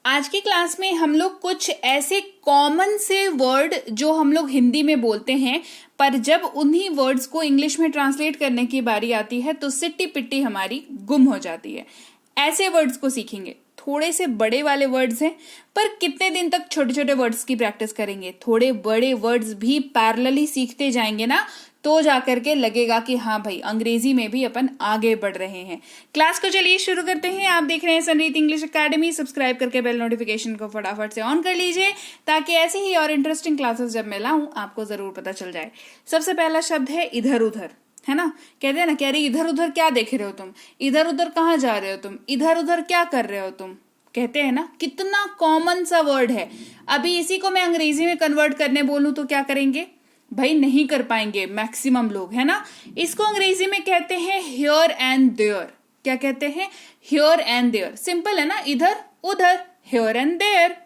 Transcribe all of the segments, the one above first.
आज की क्लास में हम लोग कुछ ऐसे कॉमन से वर्ड जो हम लोग हिंदी में बोलते हैं, पर जब उन्हीं वर्ड्स को इंग्लिश में ट्रांसलेट करने की बारी आती है तो सिट्टी पिट्टी हमारी गुम हो जाती है। ऐसे वर्ड्स को सीखेंगे। थोड़े से बड़े वाले वर्ड्स हैं, पर कितने दिन तक छोटे छोटे वर्ड्स की प्रैक्टिस करेंगे। थोड़े बड़े वर्ड्स भी पैरेलली सीखते जाएंगे ना, तो जाकर के लगेगा कि हाँ भाई अंग्रेजी में भी अपन आगे बढ़ रहे हैं। क्लास को चलिए शुरू करते हैं। आप देख रहे हैं संरीत इंग्लिश एकेडमी। सब्सक्राइब करके बेल नोटिफिकेशन को फटाफट से ऑन कर लीजिए, ताकि ऐसे ही और इंटरेस्टिंग क्लासेस जब मैं लाऊं आपको जरूर पता चल जाए। सबसे पहला शब्द है इधर उधर, है ना। कहते हैं ना, कह रही इधर उधर क्या देख रहे हो तुम, इधर उधर कहाँ जा रहे हो तुम, इधर उधर क्या कर रहे हो तुम। कहते हैं ना, कितना कॉमन सा वर्ड है। अभी इसी को मैं अंग्रेजी में कन्वर्ट करने बोलूं तो क्या करेंगे भाई, नहीं कर पाएंगे मैक्सिमम लोग, है ना। इसको अंग्रेजी में कहते हैं हियर एंड देयर। क्या कहते हैं? Here and there. सिंपल है ना, इधर उधर, हियर एंड देयर।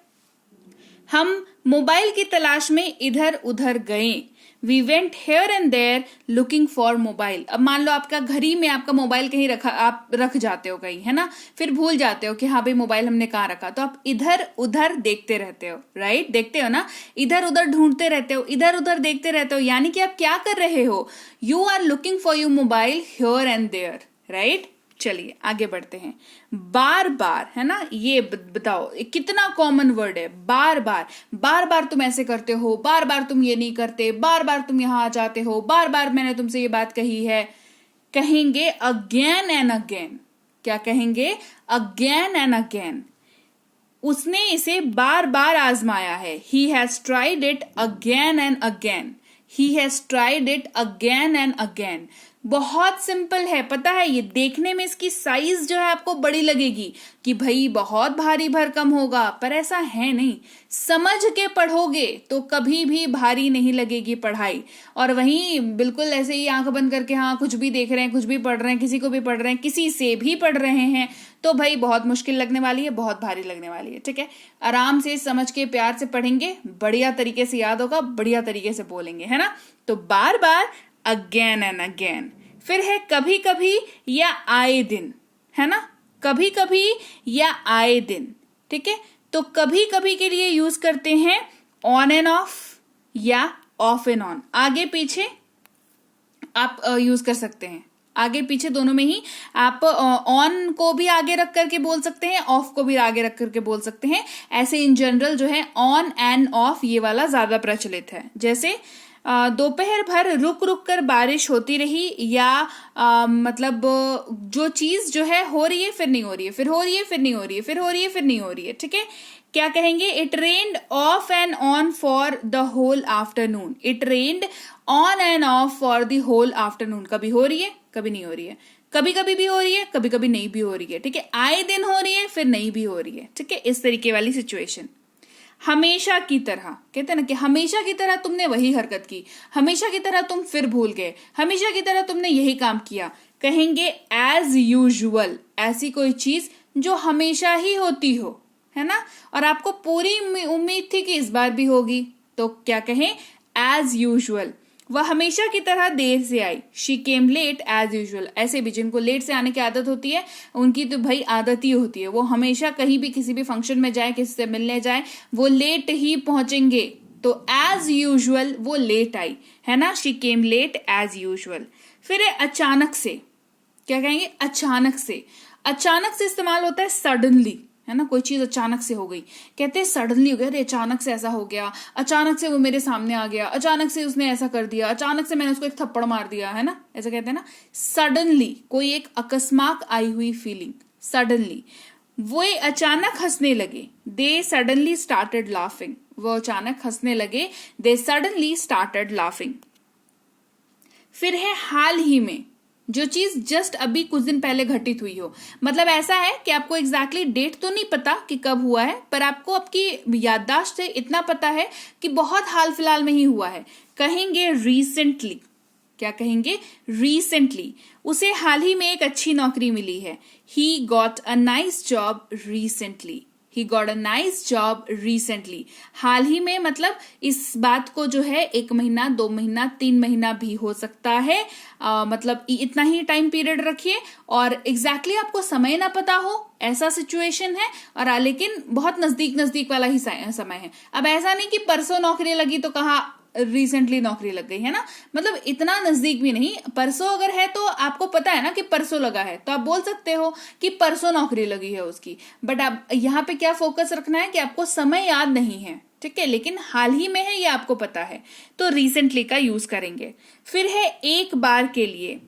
हम मोबाइल की तलाश में इधर उधर गए। We went here and there looking for mobile. अब मान लो आपका घर ही में आपका मोबाइल कहीं रखा, आप रख जाते हो कहीं, है ना, फिर भूल जाते हो कि हाँ भाई मोबाइल हमने कहाँ रखा, तो आप इधर उधर देखते रहते हो, राइट। देखते हो ना, इधर उधर ढूंढते रहते हो, इधर उधर देखते रहते हो, यानी कि आप क्या कर रहे हो, you are looking for your mobile here and there, right. चलिए आगे बढ़ते हैं। बार बार, है ना, ये बताओ कितना कॉमन वर्ड है। बार बार, बार बार तुम ऐसे करते हो, बार बार तुम ये नहीं करते, बार बार तुम यहां आ जाते हो, बार बार मैंने तुमसे ये बात कही है। कहेंगे अगेन एंड अगेन। क्या कहेंगे? Again and again. उसने इसे बार बार आजमाया है। He has tried it again and again. He has tried it again and again. बहुत सिंपल है, पता है। ये देखने में इसकी साइज जो है आपको बड़ी लगेगी कि भाई बहुत भारी भरकम होगा, पर ऐसा है नहीं। समझ के पढ़ोगे तो कभी भी भारी नहीं लगेगी पढ़ाई। और वहीं बिल्कुल ऐसे ही आंख बंद करके हाँ कुछ भी देख रहे हैं, कुछ भी पढ़ रहे हैं, किसी को भी पढ़ रहे हैं, किसी से भी पढ़ रहे हैं, तो भाई बहुत मुश्किल लगने वाली है, बहुत भारी लगने वाली है। ठीक है, आराम से समझ के प्यार से पढ़ेंगे, बढ़िया तरीके से याद होगा, बढ़िया तरीके से बोलेंगे, है ना। तो बार बार, अगेन एंड अगेन। फिर है कभी कभी या आए दिन, है ना, कभी कभी या आए दिन। ठीक है, तो कभी कभी के लिए यूज करते हैं ऑन एंड ऑफ या ऑफ एंड ऑन। आगे पीछे आप यूज कर सकते हैं, आगे पीछे दोनों में ही। आप ऑन को भी आगे रख करके बोल सकते हैं, ऑफ को भी आगे रख करके बोल सकते हैं। ऐसे इन जनरल जो है ऑन एंड ऑफ ये वाला ज्यादा प्रचलित है। जैसे दोपहर भर रुक रुक कर बारिश होती रही, या मतलब जो चीज जो है हो रही है फिर नहीं हो रही है, फिर हो रही है फिर नहीं हो रही है, फिर हो रही है फिर नहीं हो रही है। ठीक है, क्या कहेंगे? It rained off and on for the whole afternoon. It rained on and off for the whole afternoon. कभी हो रही है, कभी नहीं हो रही है, कभी कभी भी हो रही है, कभी कभी नहीं भी हो रही है। ठीक है, आए दिन हो रही है, फिर नहीं भी हो रही है। ठीक है, इस तरीके वाली सिचुएशन। हमेशा की तरह, कहते हैं ना कि हमेशा की तरह तुमने वही हरकत की, हमेशा की तरह तुम फिर भूल गए, हमेशा की तरह तुमने यही काम किया। कहेंगे एज यूजुअल। ऐसी कोई चीज जो हमेशा ही होती हो, है ना, और आपको पूरी उम्मीद थी कि इस बार भी होगी, तो क्या कहें? As usual. वह हमेशा की तरह देर से आई। She came late as usual. ऐसे भी जिनको लेट से आने की आदत होती है, उनकी तो भाई आदत ही होती है, वो हमेशा कहीं भी किसी भी फंक्शन में जाए, किसी से मिलने जाए, वो लेट ही पहुंचेंगे। तो एज यूजुअल वो लेट आई, है ना। She came late as usual. फिर है अचानक से। क्या कहेंगे? अचानक से। अचानक से इस्तेमाल होता है सडनली, है ना। कोई चीज अचानक से हो गई, कहते हैं सडनली हो गया, अरे अचानक से ऐसा हो गया, अचानक से वो मेरे सामने आ गया, अचानक से उसने ऐसा कर दिया, अचानक से मैंने उसको एक थप्पड़ मार दिया, है ना। ऐसा कहते हैं ना, सडनली। कोई एक अकस्मात आई हुई फीलिंग, सडनली। वो अचानक हंसने लगे। They suddenly started laughing. वो अचानक हंसने लगे। They suddenly started laughing. फिर है हाल ही में। जो चीज जस्ट अभी कुछ दिन पहले घटित हुई हो, मतलब ऐसा है कि आपको एग्जैक्टली डेट तो नहीं पता कि कब हुआ है, पर आपको आपकी याददाश्त से इतना पता है कि बहुत हाल फिलहाल में ही हुआ है। कहेंगे रिसेंटली। क्या कहेंगे? रिसेंटली। उसे हाल ही में एक अच्छी नौकरी मिली है। He got a nice job recently. He got a nice job recently. हाल ही में मतलब इस बात को जो है 1 महीना, 2 महीना, 3 महीना भी हो सकता है। मतलब इतना ही टाइम पीरियड रखिए और एग्जैक्टली आपको समय ना पता हो, ऐसा सिचुएशन है। और लेकिन बहुत नजदीक नजदीक वाला ही समय है। अब ऐसा नहीं कि परसों नौकरी लगी तो कहा रिसेंटली नौकरी लग गई, है ना। मतलब इतना नजदीक भी नहीं। परसों अगर है तो आपको पता है ना कि परसों लगा है, तो आप बोल सकते हो कि परसों नौकरी लगी है उसकी। बट आप यहाँ पे क्या फोकस रखना है कि आपको समय याद नहीं है, ठीक है, लेकिन हाल ही में है ये आपको पता है, तो रिसेंटली का यूज करेंगे। फिर है एक बार के लिए।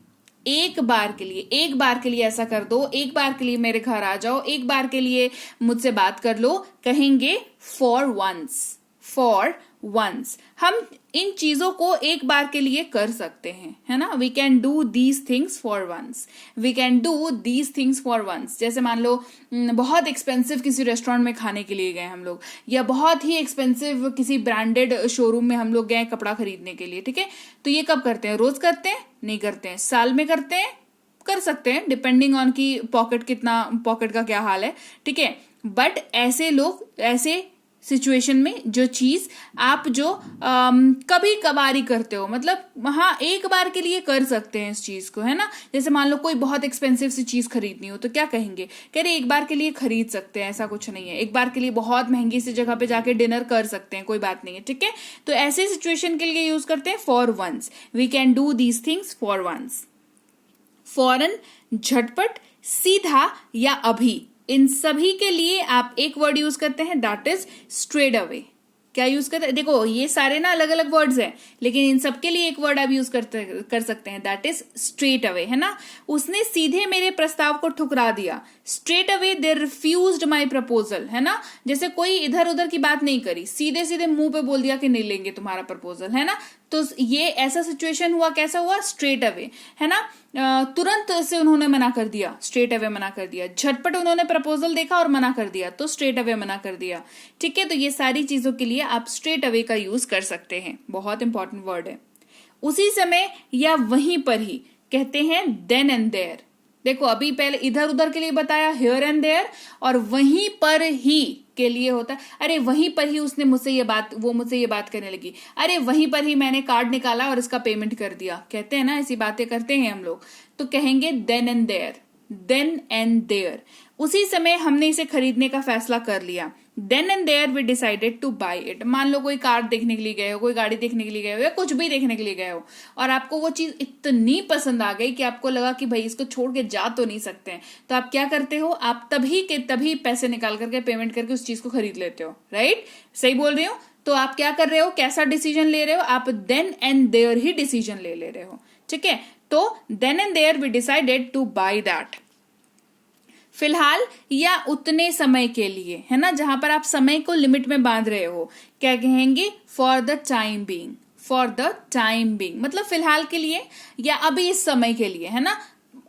एक बार के लिए, एक बार के लिए ऐसा कर दो, एक बार के लिए मेरे घर आ जाओ, एक बार के लिए मुझसे बात कर लो, कहेंगे फॉर वंस। फॉर वंस हम इन चीजों को एक बार के लिए कर सकते हैं, है ना। We can do these things for once, we can do these things for once. जैसे मान लो बहुत एक्सपेंसिव किसी रेस्टोरेंट में खाने के लिए गए हम लोग, या बहुत ही एक्सपेंसिव किसी ब्रांडेड शोरूम में हम लोग गए कपड़ा खरीदने के लिए, ठीक है। तो ये कब करते हैं? रोज करते हैं? नहीं करते हैं। साल में करते हैं? कर सकते हैं, डिपेंडिंग ऑन की पॉकेट का क्या हाल है, ठीक है। बट ऐसे लोग, ऐसे सिचुएशन में जो चीज आप जो कभी कभार करते हो, मतलब हाँ एक बार के लिए कर सकते हैं इस चीज को, है ना। जैसे मान लो कोई बहुत एक्सपेंसिव सी चीज खरीदनी हो तो क्या कहेंगे? कह रहे एक बार के लिए खरीद सकते हैं, ऐसा कुछ नहीं है। एक बार के लिए बहुत महंगी सी जगह पे जाके डिनर कर सकते हैं, कोई बात नहीं है, ठीक है। तो ऐसे सिचुएशन के लिए यूज करते हैं for once. We can do these things for once. फौरन, झटपट, सीधा या अभी, इन सभी के लिए आप एक वर्ड यूज करते हैं, दैट इज स्ट्रेट अवे। क्या यूज करते हैं? देखो ये सारे ना अलग अलग वर्ड्स हैं, लेकिन इन सब के लिए एक वर्ड आप यूज कर सकते हैं, दैट इज स्ट्रेट अवे, है ना। उसने सीधे मेरे प्रस्ताव को ठुकरा दिया। Straight away they refused my proposal, है ना। जैसे कोई इधर उधर की बात नहीं करी, सीधे सीधे मुंह पे बोल दिया कि नहीं लेंगे तुम्हारा प्रपोजल, है ना। तो ये ऐसा सिचुएशन हुआ, कैसा हुआ? स्ट्रेट अवे, है ना। तुरंत से उन्होंने मना कर दिया, स्ट्रेट अवे मना कर दिया। झटपट उन्होंने प्रपोजल देखा और मना कर दिया, तो स्ट्रेट अवे मना कर दिया, ठीक है। तो ये सारी चीजों के लिए आप स्ट्रेट अवे का यूज कर सकते हैं, बहुत इंपॉर्टेंट वर्ड है। उसी समय या वहीं पर ही कहते हैं देन एंड देयर। देखो अभी पहले इधर उधर के लिए बताया हियर एंड देयर, और वहीं पर ही के लिए होता है अरे वहीं पर ही उसने मुझसे ये बात, वो मुझसे ये बात करने लगी, अरे वहीं पर ही मैंने कार्ड निकाला और इसका पेमेंट कर दिया। कहते हैं ना ऐसी बातें करते हैं हम लोग, तो कहेंगे then and there. Then and there, उसी समय हमने इसे खरीदने का फैसला कर लिया। Then and there we decided to buy it. मान लो कोई कार देखने के लिए गए हो, कोई गाड़ी देखने के लिए गए हो, या कुछ भी देखने के लिए गए हो, और आपको वो चीज इतनी पसंद आ गई कि आपको लगा कि भाई इसको छोड़ के जा तो नहीं सकते हैं। तो आप क्या करते हो? आप तभी के तभी पैसे निकाल करके, पेमेंट करके उस चीज को खरीद लेते हो, राइट। सही बोल रही हो। तो आप क्या कर रहे हो? कैसा डिसीजन ले रहे हो? आप देन एंड देयर ही डिसीजन ले रहे हो, ठीक है। तो then and there we decided to buy that. फिलहाल या उतने समय के लिए, है ना, जहां पर आप समय को लिमिट में बांध रहे हो, क्या कहेंगे? For the time being. For the time being मतलब फिलहाल के लिए या अभी इस समय के लिए, है ना।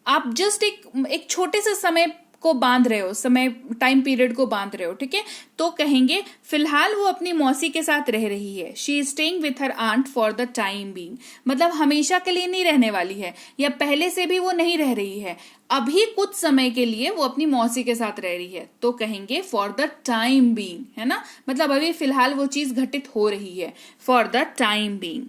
आप जस्ट एक छोटे से समय को बांध रहे हो, समय टाइम पीरियड को बांध रहे हो, ठीक है। तो कहेंगे फिलहाल वो अपनी मौसी के साथ रह रही है। She is staying with her aunt for the time being मतलब हमेशा के लिए नहीं रहने वाली है, या पहले से भी वो नहीं रह रही है, अभी कुछ समय के लिए वो अपनी मौसी के साथ रह रही है। तो कहेंगे फॉर द टाइम बीइंग, है ना, मतलब अभी फिलहाल वो चीज घटित हो रही है, फॉर द टाइम बीइंग।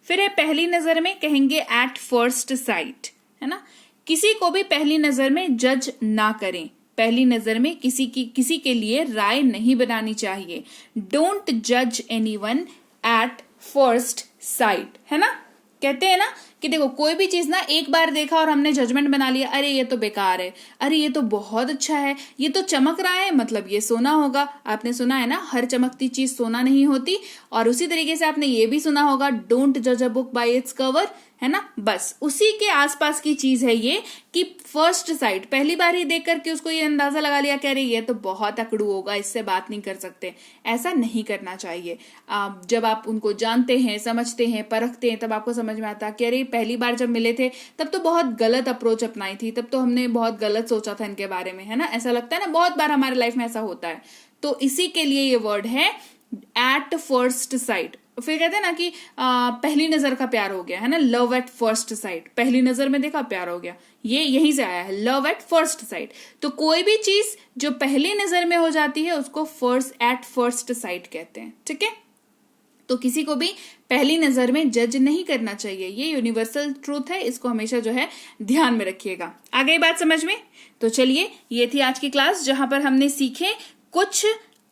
फिर है पहली नजर में, कहेंगे एट फर्स्ट साइट, है ना। किसी को भी पहली नजर में जज ना करें। पहली नजर में किसी के लिए राय नहीं बनानी चाहिए। डोंट जज एनीवन एट फर्स्ट साइट, है ना। कहते हैं ना कि देखो कोई भी चीज ना एक बार देखा और हमने जजमेंट बना लिया, अरे ये तो बेकार है, अरे ये तो बहुत अच्छा है, ये तो चमक रहा है मतलब ये सोना होगा। आपने सुना है ना, हर चमकती चीज सोना नहीं होती। और उसी तरीके से आपने ये भी सुना होगा, डोंट जज a book by its cover, है ना। बस उसी के आसपास की चीज है ये कि फर्स्ट साइट, पहली बार ही देख करके उसको ये अंदाजा लगा लिया, कह रही ये तो बहुत अकड़ू होगा, इससे बात नहीं कर सकते। ऐसा नहीं करना चाहिए। जब आप उनको जानते हैं, समझते हैं, परखते हैं, तब आपको समझ में आता है कि अरे पहली बार जब मिले थे तब तो बहुत गलत अप्रोच अपनाई थी, तब तो हमने बहुत गलत सोचा था इनके बारे में, है ना। ऐसा लगता है ना, बहुत बार हमारे लाइफ में ऐसा होता है। तो इसी के लिए ये वर्ड है एट फर्स्ट साइट। फिर कहते हैं ना कि पहली नजर का प्यार हो गया है ना, लव एट फर्स्ट साइट, पहली नजर में देखा प्यार हो गया, ये यहीं से आया है, लव एट फर्स्ट साइट। तो कोई भी चीज जो पहली नजर में हो जाती है उसको एट फर्स्ट साइट कहते हैं, ठीक है। तो किसी को भी पहली नजर में जज नहीं करना चाहिए, ये यूनिवर्सल ट्रूथ है, इसको हमेशा जो है ध्यान में रखिएगा। आ गई बात समझ में? तो चलिए, ये थी आज की क्लास जहां पर हमने सीखे कुछ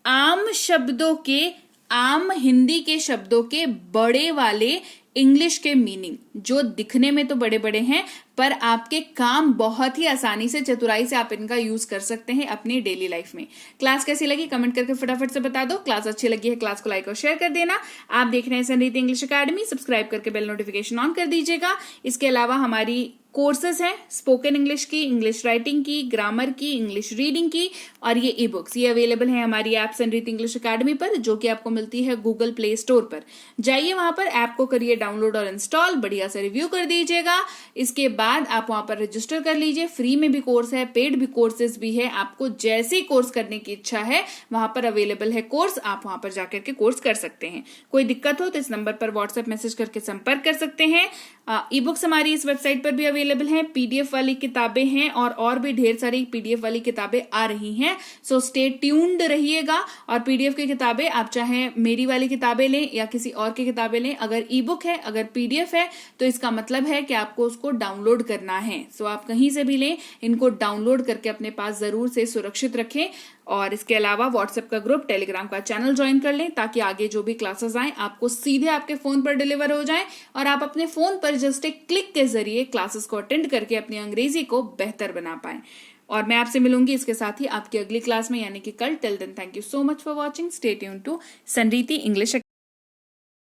आम शब्दों के, आम हिंदी के शब्दों के बड़े वाले इंग्लिश के मीनिंग, जो दिखने में तो बड़े बड़े हैं पर आपके काम बहुत ही आसानी से, चतुराई से आप इनका यूज कर सकते हैं अपनी डेली लाइफ में। क्लास कैसी लगी कमेंट करके फटाफट से बता दो। क्लास अच्छी लगी है क्लास को लाइक और शेयर कर देना। आप देख रहे हैं संरीति इंग्लिश अकेडमी, सब्सक्राइब करके बेल नोटिफिकेशन ऑन कर दीजिएगा। इसके अलावा हमारी कोर्सेज हैं स्पोकन इंग्लिश की, इंग्लिश राइटिंग की, ग्रामर की, इंग्लिश रीडिंग की, और ये ई बुक्स, ये अवेलेबल है हमारी ऐप संरीति इंग्लिश अकेडमी पर, जो कि आपको मिलती है गूगल प्ले स्टोर पर। जाइए वहां पर, ऐप को करिए डाउनलोड और इंस्टॉल, बढ़िया से रिव्यू कर दीजिएगा। इसके बाद आप वहां पर रजिस्टर कर लीजिए। फ्री में भी कोर्स है, पेड भी कोर्सेज भी है, आपको जैसे कोर्स करने की इच्छा है वहां पर अवेलेबल है कोर्स, आप वहां पर जाकर के कोर्स कर सकते हैं। कोई दिक्कत हो तो इस नंबर पर व्हाट्सएप मैसेज करके संपर्क कर सकते हैं। ई बुक्स हमारी इस वेबसाइट पर भी अवेलेबल हैं, पीडीएफ वाली किताबें हैं, और भी ढेर सारी पीडीएफ वाली किताबें आ रही हैं। सो स्टे ट्यून्ड रहिएगा। और पीडीएफ की किताबें आप चाहे मेरी वाली किताबें लें या किसी और की किताबें लें, अगर ई बुक है, अगर पीडीएफ है, तो इसका मतलब है कि आपको उसको डाउनलोड करना है। सो आप कहीं से भी लें, इनको डाउनलोड करके अपने पास जरूर से सुरक्षित रखें। और इसके अलावा व्हाट्सएप का ग्रुप, टेलीग्राम का चैनल ज्वाइन कर लें, ताकि आगे जो भी क्लासेस आए आपको सीधे आपके फोन पर डिलीवर हो जाएं और आप अपने फोन पर जस्ट एक क्लिक के जरिए क्लासेस को अटेंड करके अपनी अंग्रेजी को बेहतर बना पाएं। और मैं आपसे मिलूंगी इसके साथ ही आपकी अगली क्लास में, यानी कि कल। Till then, thank you so much for watching. Stay tuned to Sanriti English.